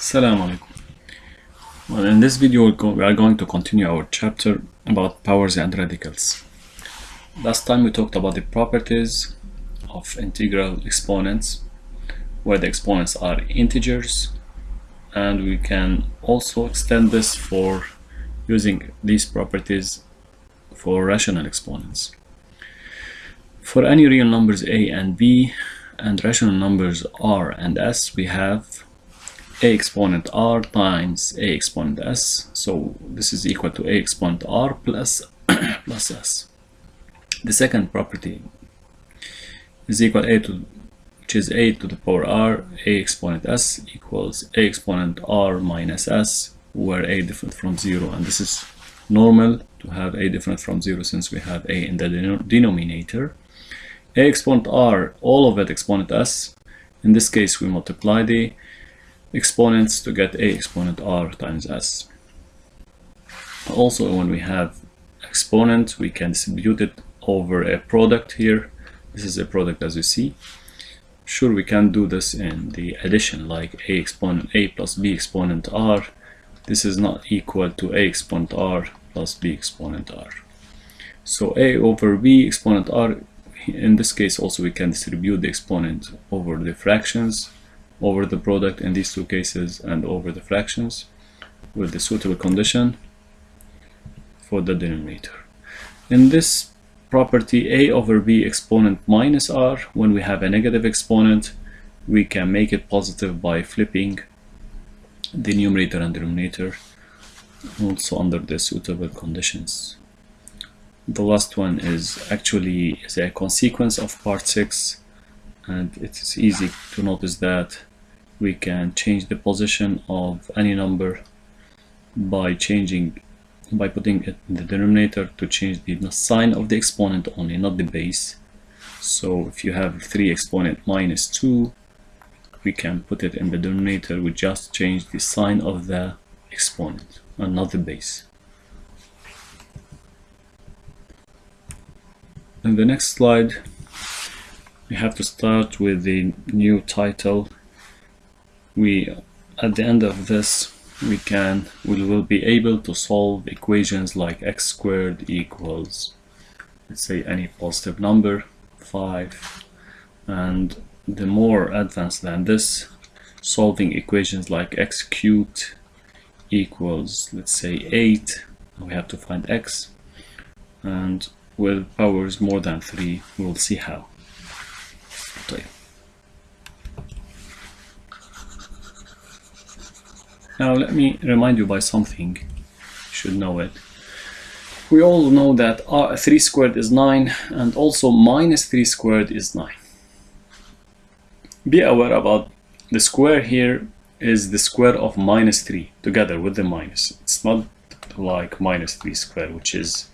Assalamu alaikum. Well, in this video we are going to continue our chapter about powers and radicals. Last time we talked about the properties of integral exponents, where the exponents are integers, and we can also extend this for using these properties for rational exponents. For any real numbers a and b and rational numbers r and s, we have a exponent r times a exponent s, so this is equal to a exponent r plus plus s. The second property is equal which is a to the power r, a exponent s equals a exponent r minus s, where a different from 0, and this is normal to have a different from 0 since we have a in the denominator. A exponent r, all of it exponent s. In this case we multiply the exponents to get a exponent r times s. Also, when we have exponent, we can distribute it over a product here. This is a product, as you see. Sure, we can do this in the addition, like a exponent a plus b exponent r. This is not equal to a exponent r plus b exponent r. So a over b exponent r, in this case also we can distribute the exponent over the fractions, over the product in these two cases, and over the fractions with the suitable condition for the denominator. In this property, a over b exponent minus r, when we have a negative exponent, we can make it positive by flipping the numerator and denominator, also under the suitable conditions. The last one is actually a consequence of part 6, and it is easy to notice that we can change the position of any number by putting it in the denominator to change the sign of the exponent only, not the base. So if you have 3 exponent minus 2, we can put it in the denominator. We just change the sign of the exponent and not the base. In the next slide, we have to start with the new title. At the end of this, we will be able to solve equations like x squared equals, let's say, any positive number 5, and the more advanced than this, solving equations like x cubed equals, let's say, 8. We have to find x, and with powers more than 3 we will see how. Okay. Now let me remind you by something, you should know it. We all know that 3 squared is 9, and also minus 3 squared is 9. Be aware about the square here is the square of minus 3 together with the minus. It's not like minus 3 squared, which is,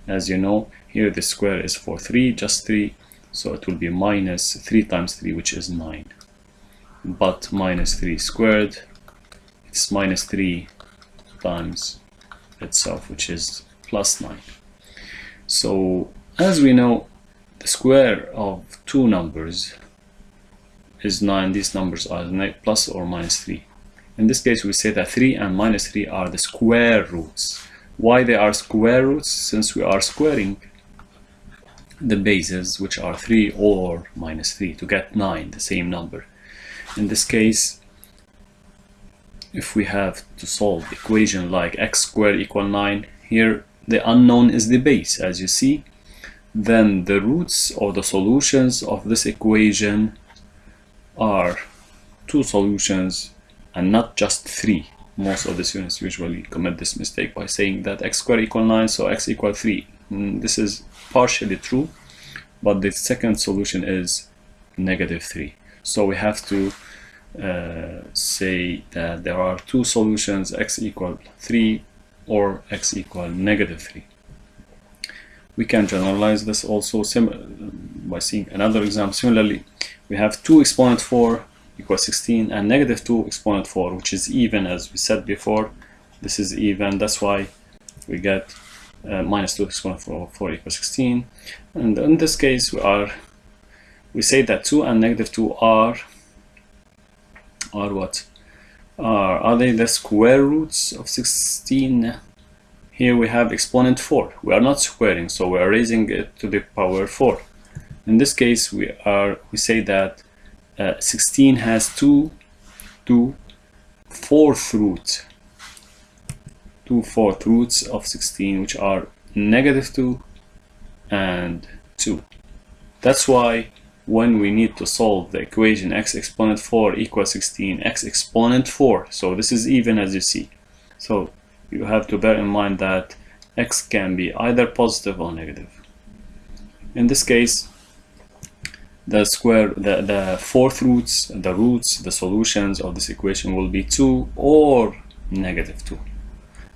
as you know, here the square is for 3, just 3, so it will be minus 3 times 3, which is 9. But minus 3 squared, it's minus 3 times itself, which is plus 9. So as we know, the square of two numbers is 9. These numbers are plus or minus 3. In this case, we say that 3 and minus 3 are the square roots. Why they are square roots? Since we are squaring the bases, which are 3 or minus 3, to get 9, the same number. In this case, if we have to solve equation like x squared equal 9, here the unknown is the base, as you see, then the roots or the solutions of this equation are 2 solutions and not just 3. Most of the students usually commit this mistake by saying that x squared equal 9, so x equal 3. This is partially true, but the second solution is negative 3. So we have to say that there are 2 solutions, x equal 3 or x equal negative 3. We can generalize this also by seeing another example. Similarly, we have 2 exponent 4 equals 16 and negative 2 exponent 4, which is even, as we said before. This is even, that's why we get minus 2 exponent 4 equals 16. And in this case, we say that 2 and negative 2 are what? Are they the square roots of 16? Here we have exponent 4. We are not squaring, so we are raising it to the power 4. In this case, we say that 16 has two fourth roots of 16, which are -2 and 2. That's why when we need to solve the equation x exponent 4 equals 16, x exponent 4, so this is even, as you see. So you have to bear in mind that x can be either positive or negative. In this case, the fourth roots, the solutions of this equation will be 2 or -2.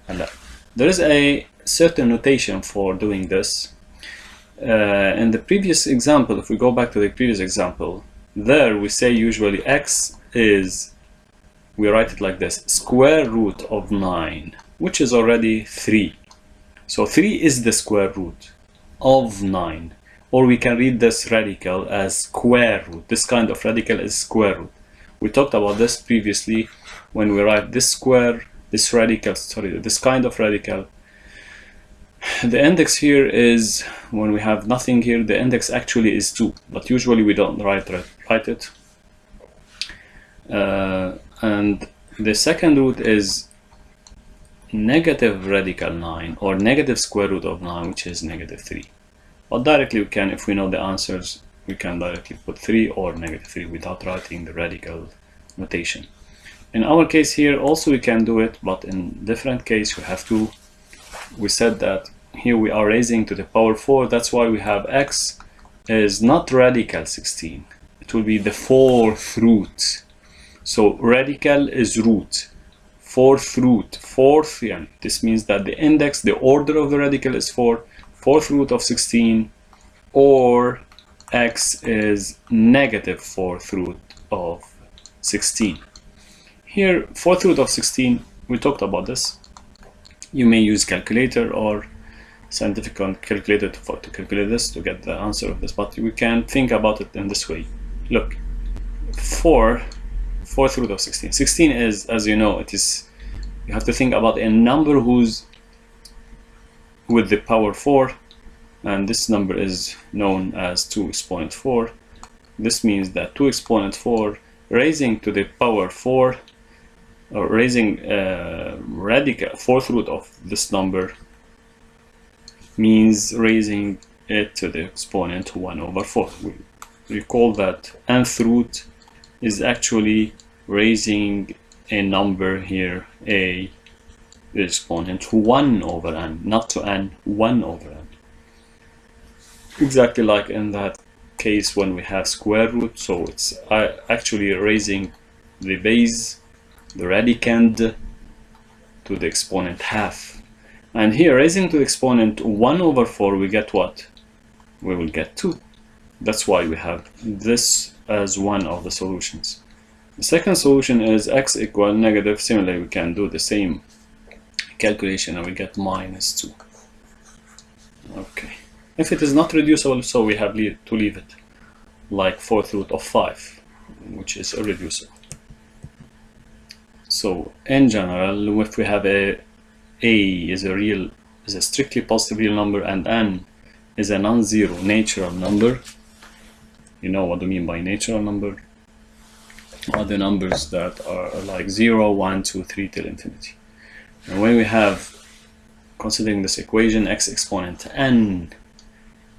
And there is a certain notation for doing this. In the previous example, if we go back to the previous example, there we say usually x is, we write it like this, square root of 9, which is already 3. So 3 is the square root of 9. Or we can read this radical as square root. This kind of radical is square root. We talked about this previously when we write this kind of radical. The index here is, when we have nothing here, the index actually is 2, but usually we don't write it. And the second root is negative radical 9, or negative square root of 9, which is -3. But directly we can, if we know the answers, we can directly put 3 or -3 without writing the radical notation. In our case here also we can do it, but in different case we said that here we are raising to the power 4. That's why we have x is not radical 16. It will be the fourth root. So radical is root. Fourth root. Fourth, yeah. This means that the index, the order of the radical is 4. Fourth root of 16, or x is negative fourth root of 16. Here, fourth root of 16, we talked about this. You may use calculator or scientific calculator to calculate this, to get the answer of this, but we can think about it in this way. Look, fourth root of 16. 16 is, as you know, you have to think about a number who's with the power 4, and this number is known as 2 exponent 4. This means that 2 exponent 4 raising to the power 4, or raising radical fourth root of this number, means raising it to the exponent 1/4. We recall that nth root is actually raising a number here, a the exponent 1/n, not to n, 1/n. Exactly like in that case when we have square root, so it's actually raising the base, the radicand, to the exponent half. And here, raising to the exponent 1/4, we get what? We will get 2. That's why we have this as one of the solutions. The second solution is x equal negative. Similarly, we can do the same calculation and we get -2. Okay. If it is not reducible, so we have to leave it, like fourth root of 5, which is irreducible. So in general, if we have a is a strictly positive real number and n is a non-zero natural number, you know what I mean by natural number, are the numbers that are like 0, 1, 2, 3 till infinity. And when we have, considering this equation, x exponent n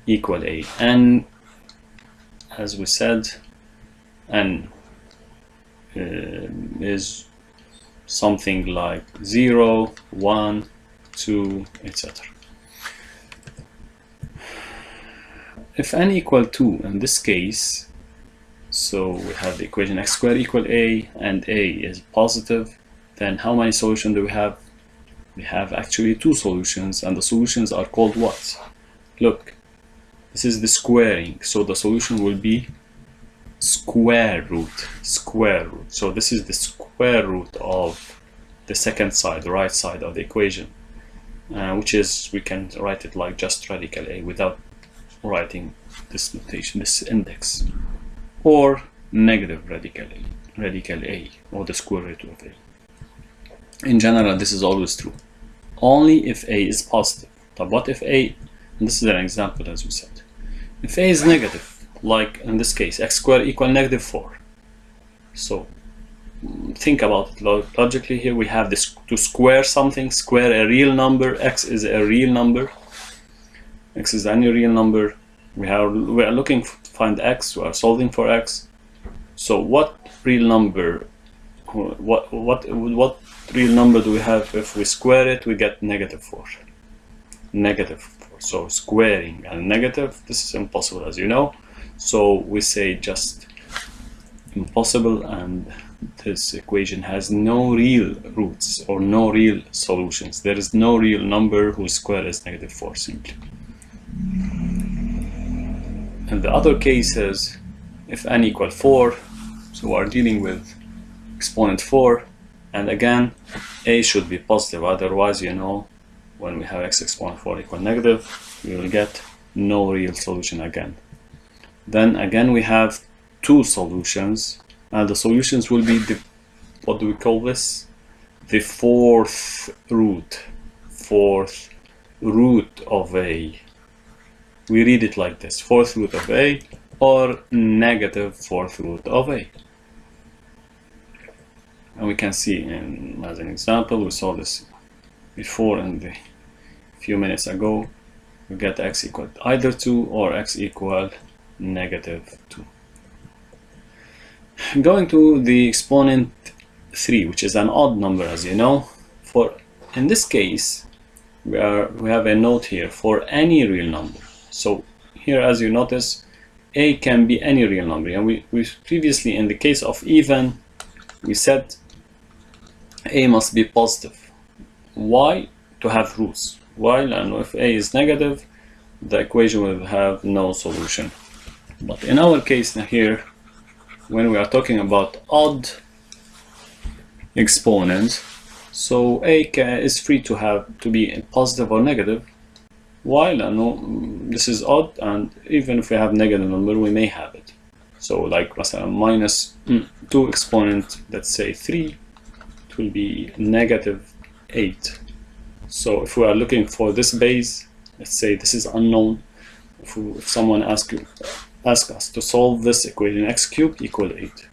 equal a, n, as we said, n is something like 0, 1, 2, etc. If n equal 2 in this case, so we have the equation x squared equal a, and a is positive, then how many solutions do we have? We have actually 2 solutions, and the solutions are called what? Look, this is the squaring, so the solution will be square root. So this is the square root of the second side, the right side of the equation, which is, we can write it like just radical a without writing this notation, this index, or negative radical a, or the square root of a. In general, this is always true. Only if a is positive. But what if a, and this is an example as we said, if a is negative, like in this case, x squared equal negative 4. So think about it logically. Here we have this to square something, square a real number. X is a real number. X is any real number. We are looking to find x. We are solving for x. So what real number? What real number do we have? If we square it, we get negative 4. Negative 4. So squaring and negative, this is impossible, as you know. So we say just impossible, and this equation has no real roots or no real solutions. There is no real number whose square is negative 4 simply. And the other case is if n equal 4, so we are dealing with exponent 4, and again a should be positive, otherwise, you know, when we have x exponent 4 equal negative, we will get no real solution again. Then again we have two solutions, and the solutions will be the, what do we call this? The fourth root of a. We read it like this: fourth root of a, or negative fourth root of a. And we can see, as an example, we saw this before in the few minutes ago. We get x equal either 2 or x equal negative 2. Going to the exponent 3, which is an odd number, as you know. For in this case, we have a note here for any real number. So here, as you notice, a can be any real number, and we previously, in the case of even, we said a must be positive. Why? To have roots. While and if a is negative, the equation will have no solution. But in our case here, when we are talking about odd exponents, so a is free to be positive or negative. While this is odd, and even if we have negative number, we may have it. So like minus 2 exponent, let's say 3, it will be negative 8. So if we are looking for this base, let's say this is unknown. If someone asks us to solve this equation, x cubed equal 8.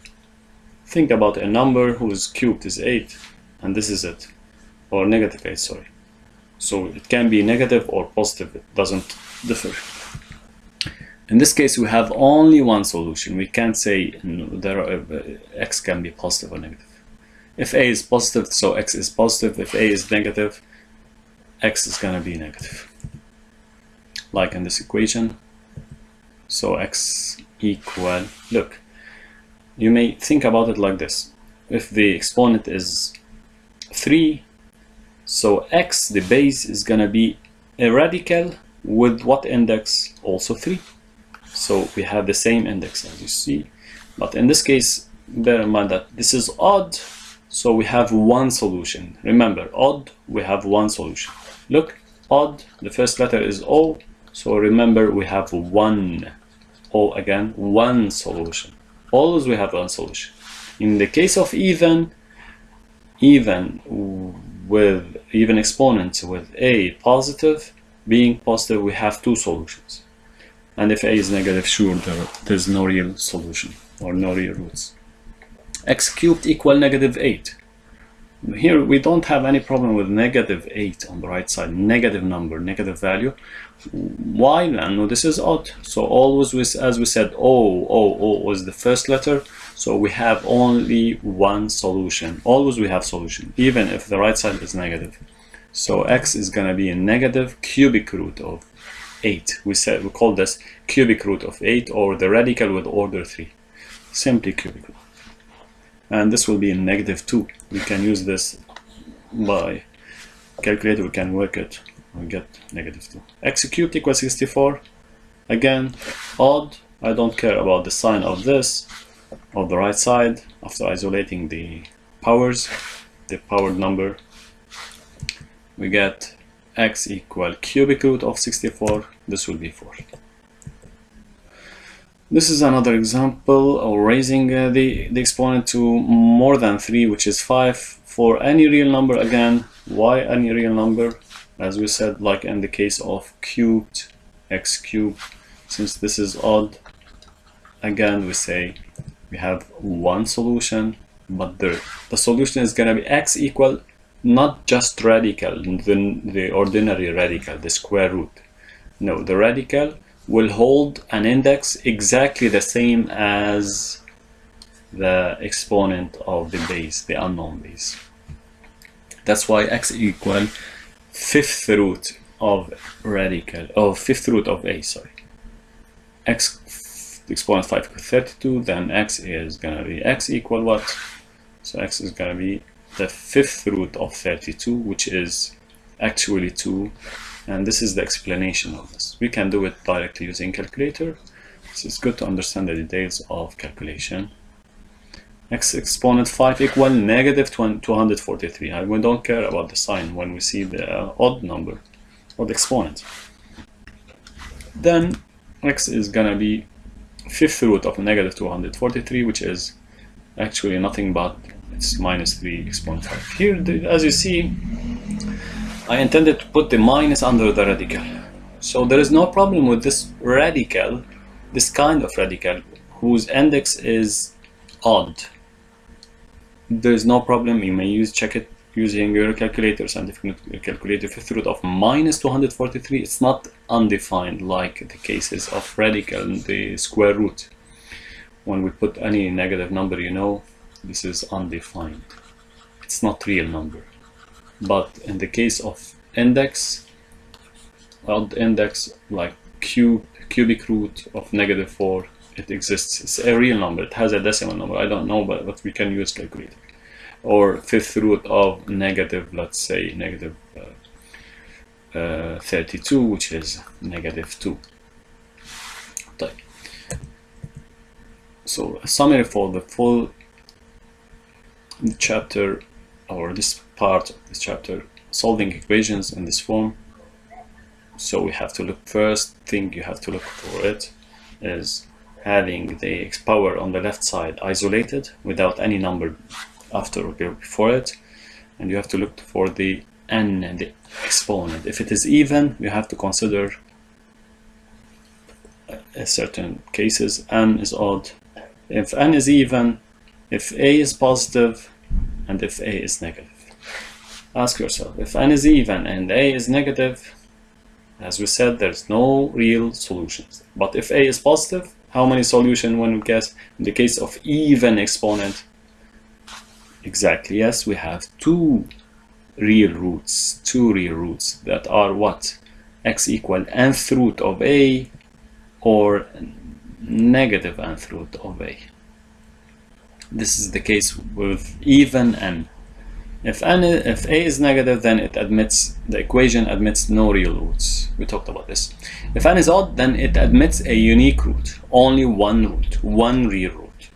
Think about a number whose cubed is 8, and this is it, or negative 8, sorry. So it can be negative or positive, it doesn't differ. In this case, we have only one solution. We can't say x can be positive or negative. If a is positive, so x is positive. If a is negative, x is going to be negative. Like in this equation. So x equal, look, you may think about it like this. If the exponent is 3, so x, the base, is going to be a radical with what index? Also 3. So we have the same index, as you see. But in this case, bear in mind that this is odd, so we have one solution. Remember, odd, we have one solution. Look, odd, the first letter is O, so remember we have one. O again, one solution. Always we have one solution. In the case of even exponents with a positive, being positive, we have two solutions. And if a is negative, sure, there's no real solution or no real roots. X cubed equal negative 8. Here we don't have any problem with negative 8 on the right side, negative number, negative value. Why? No, this is odd. So always, as we said, O was the first letter, so we have only one solution. Always we have solution, even if the right side is negative. So x is going to be a negative cubic root of 8. We call this cubic root of 8, or the radical with order 3. Simply cubic root. And this will be in negative 2. We can use this by calculator, we can work it, we get negative 2. X cubed equals 64. Again, odd. I don't care about the sign of this, of the right side, after isolating the powers, the powered number. We get x equal cubic root of 64. This will be 4. This is another example of raising the exponent to more than 3, which is 5. for any real number, again, why any real number? As we said, like in the case of cubed, x cubed, since this is odd, again we say we have one solution, but the solution is gonna be x equal not just radical, the ordinary radical, the square root. No, the radical will hold an index exactly the same as the exponent of the base, the unknown base. That's why x equal fifth root of radical, fifth root of a, sorry. X exponent 5 equals 32, then x is gonna be x equal what? So x is gonna be the fifth root of 32, which is actually 2, and this is the explanation of this. We can do it directly using calculator. So it's good to understand the details of calculation. X exponent 5 equal negative 243. And we don't care about the sign when we see the odd number or the exponent. Then x is gonna be fifth root of negative 243, which is actually nothing but it's minus 3 exponent 5. Here, as you see, I intended to put the minus under the radical. So there is no problem with this radical, this kind of radical, whose index is odd. There is no problem. You may check it using your calculator, scientific calculator. Fifth root of minus 243. It's not undefined like the cases of radical, the square root. When we put any negative number, you know, this is undefined. It's not real number. But in the case of index, odd index, like cubic root of negative 4, it exists. It's a real number. It has a decimal number. I don't know, but we can use calculator. Or fifth root of negative, let's say negative 32, which is negative 2. Okay. So a summary for the full chapter, or this part of this chapter, solving equations in this form. So we have to look, first thing you have to look for it is having the power on the left side isolated without any number after or before it, and you have to look for the n and the exponent. If it is even, you have to consider certain cases. N is odd. If n is even, if a is positive, and if a is negative. Ask yourself, if n is even and a is negative, as we said, there's no real solutions. But if a is positive, how many solutions when we guess? In the case of even exponent, exactly, yes, we have two real roots that are what? X equal nth root of a or negative nth root of a. This is the case with even n. If a is negative, then the equation admits no real roots. We talked about this. If n is odd, then it admits a unique root, only one root, one real root.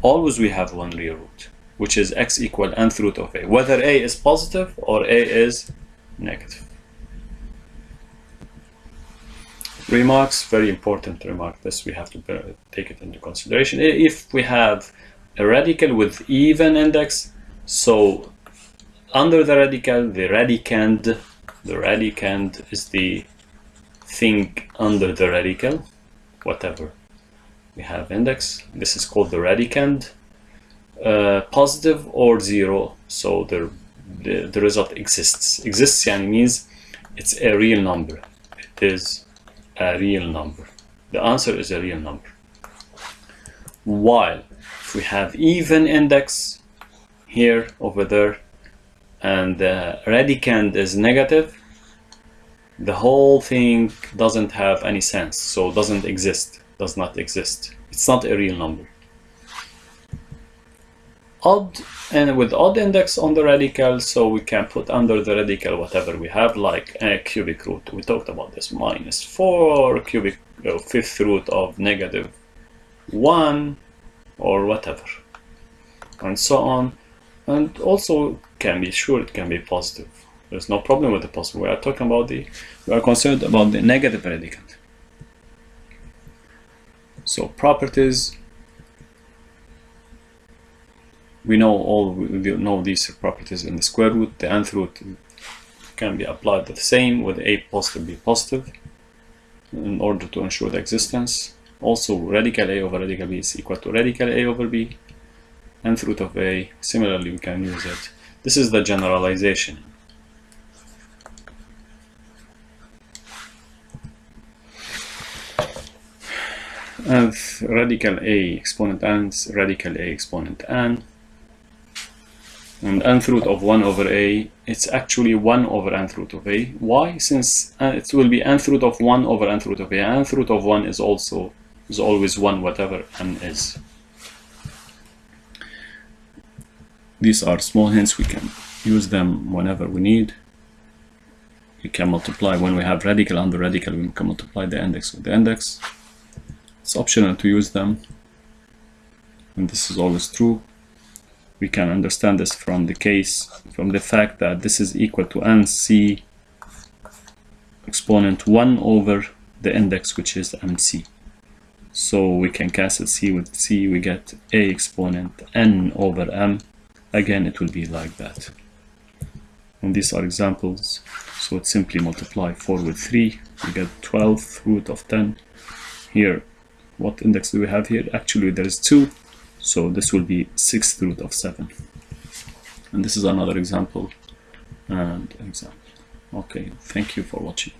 Always we have one real root, which is x equal nth root of a, whether a is positive or a is negative. Remarks, very important remark. This we have to take it into consideration. If we have a radical with even index, so under the radical, the radicand is the thing under the radical, whatever we have index. This is called the radicand, positive or zero. So the result exists. Exists means it's a real number. It is a real number. The answer is a real number. While if we have even index here, over there, and the radicand is negative, the whole thing doesn't have any sense, so does not exist. It's not a real number. Odd, and with odd index on the radical, so we can put under the radical whatever we have, like a cubic root. We talked about this, minus 4 cubic, fifth root of negative 1, or whatever, and so on. And also can be sure it can be positive. There's no problem with the positive. We are concerned about the negative radicand. So properties. we know these properties in the square root. The nth root can be applied the same with a positive b positive in order to ensure the existence. Also, radical a over radical b is equal to radical a over b. Nth root of a, similarly we can use it. This is the generalization. Nth radical a exponent nth radical a exponent n, and nth root of 1 over a, it's actually 1 over nth root of a. Why? Since it will be nth root of 1 over nth root of a. Nth root of 1 is always 1, whatever n is. These are small hints, we can use them whenever we need. We can multiply when we have radical under radical, we can multiply the index with the index. It's optional to use them, and this is always true. We can understand this from the fact that this is equal to nc exponent 1 over the index, which is mc. So we can cancel c with c, we get a exponent n over m. Again, it will be like that. And these are examples, so it's simply multiply 4 with 3, we get 12th root of 10. Here, what index do we have here? Actually, there is 2, so this will be 6th root of 7. And this is another example and example. Okay, thank you for watching.